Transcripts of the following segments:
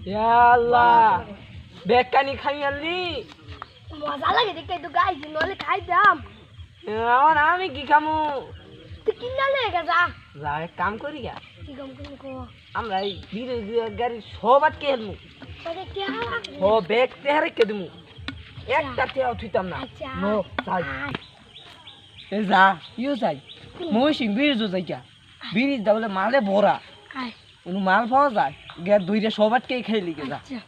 আল্লাহ বেকানি খাই আনলি মজা লাগে দেখতে তো গাইছি নলে খাই দাম আমার আমি কি খামু তুই কিনা লে যা যা এক কাম করি গা কি কাম করবি কো আমরা এই বীরের গাড়ি সব আটকে হেলমু ওরে কি ও ব্যাগ তেহারে কে দিমু একটা তেও থুইতাম না আচ্ছা নো যাই এ যা ইউ যাই মই সিং বীর যো যাই বীর দাবলে মালে ভরা আয় উনি মাল পাওয়া যায় গে দুইটা সব আটকে খাইলি গে যা আচ্ছা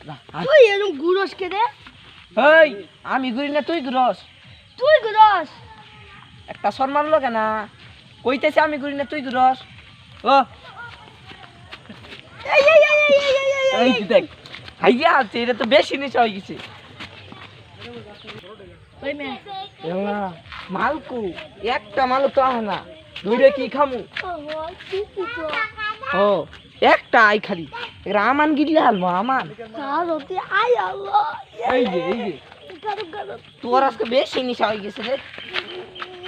যা তুই এরকম গুরস কে দে এই আমি গুরি না তুই গুরস তুই গুরস একটা সম্মান লোক না কইতেছে আমি গুরি না তুই গুরস ও এই এই এই এই এই এই দেখ আইয়া আছে এটা তো বেশি নিচে হয়ে গেছে ওই মে এলা মালকু একটা মাল তো আহ না দুইটা কি খামু ও তুই তো ও একটা আই খালি এরা আমান গিরলে হালবো আমান তার হতে আয় আল্লাহ এই যে কারো কারো তোর আজকে বেশি নিচে হয়ে গেছে রে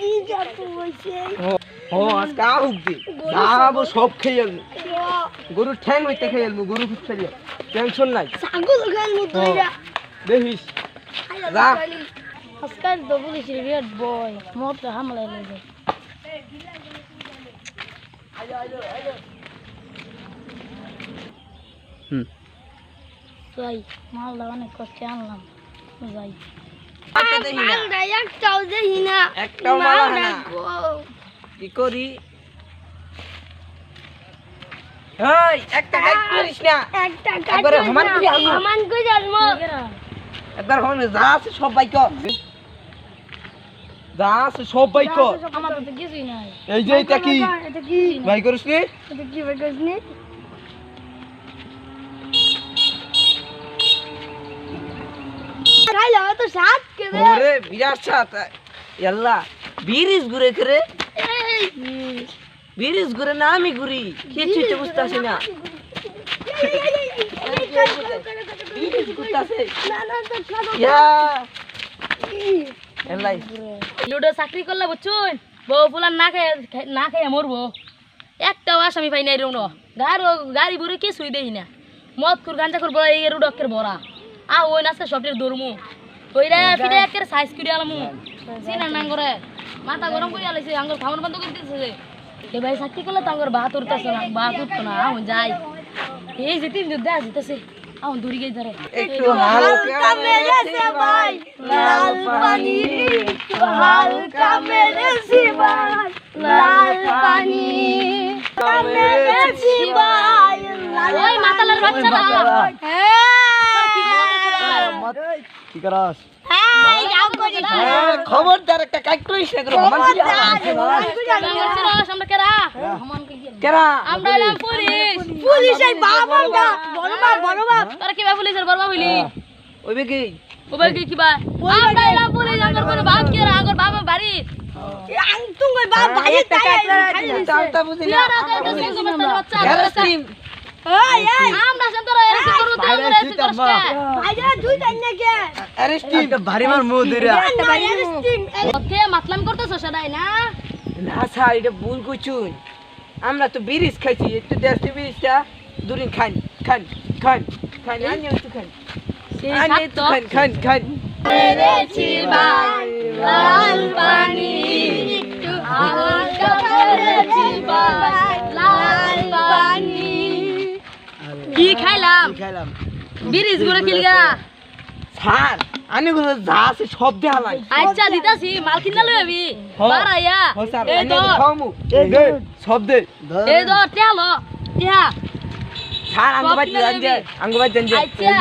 ই যা তো হইছে ও আজকে আহুক দে যাবো সব খেয়ে এলবো গরুর ঠ্যাং হইতে খেয়ে এলবো গরু খুব খেয়ে টেনশন নাই ছাগল গাল মতো ইরা দেখিস যা আজকাল তো পুলিশ রেড বয় মত হামলা লাগে হুম যাই মালটা অনেক কষ্টে আনলাম যাই একটা দেখি না মালটা একটাও দেখি না একটাও মাল আহে না। কি করি এই একটা কাজ করিস না একটা একবারে সমান করে আনবো। সমান করে আনবো একবার হনে যা আছে সব বাইক যা আছে সব বাইক আমার তো কিছুই নাই এই যে এটা কি এটা কি ভাই করিস নি এটা কি ভাই কইছনি খাইলা তো সাত কে দে ওরে বিরাট সাত ইয়াল্লা বিরিজ ঘুরে করে বিরিজ ঘুরে না আমি ঘুরি কিছুই তো বুঝতাছি না বিরিজ ঘুরতাছে না না তো খাবো ইয়া এলাই লুডো চাকরি করলে বুঝছুন বউ ফুলার না খেয়ে মরবো একটাও আসামি পাই নাই রুনো গাড়ি বুড়ি কিছুই দেই না মদ খুর গাঞ্জা খুর বড় এই রুডকের বড়া ওই নাচে সবটির দৌড়মু ওইরা ফিরে একের সাইজ করে আলামু চিনা না করে মাথা গরম করে আলাইছে আঙ্গুর খাওয়ানো বন্ধ করে দিতেছে এ ভাই চাকরি করলে তো আঙ্গুর বাহাত উঠতেছে না বাহাত উঠতো না যাই এই যে তিন যুদ্ধ আসতেছে দূরি গিয়ে ধরে একটু হালকা মেরেছে ভাই লাল পানি হালকা মেরেছি ভাই লাল পানি মেরেছি ভাই ওই মাতালার বাচ্চারা কি করস এই যাও করি খবরদার একটা কাজ করিস না করে হমান আমরা কেরা কেরা আমরা এলাম পুলিশ পুলিশ এই বাবা বড় বাপ তোরা কিবা পুলিশের বড় বলি ওই বেকি ওবে কি কিবা আমরা এলাম পুলিশ আঙ্গর করে বাপ কেরা আঙ্গর বাবা বাড়ি আং তুই বাপ ভাই তাই চালতা বুঝি না বাচ্চা গ্যারাস্টিম এই এই আমরা সেন তোরা এসে করু তো আমরা এসে করস ভাইয়া তুই তাই না কে অ্যারেস্টিম একটা ভারী মার মুখ ধইরা ওকে মাতলাম করতেছ সেটাই না না স্যার এটা ভুল কইছুন আমরা তো বিরিজ খাইছি একটু দেশি বিরিজটা দুদিন খান খান খান খান আনি একটু খান সেই আনি খাত একটু খান খান খান মেরেছি ভাই লাল পানি একটু হালকা মেরেছি ভাই লাল পানি কি খাইলাম খাইলাম বিরিজ গুলো কিলগা স্যার আমি গুলো যা আছে সব দেখালাই আচ্ছা দিতাছি মাল কিনা লই আবি বাড়াইয়া ও স্যার এই আনি তো খাওমু এই দে সব দে এই তো টেলো টিয়া স্যার আঙ্গবাই জান যে আঙ্গবাই জান যে আচ্ছা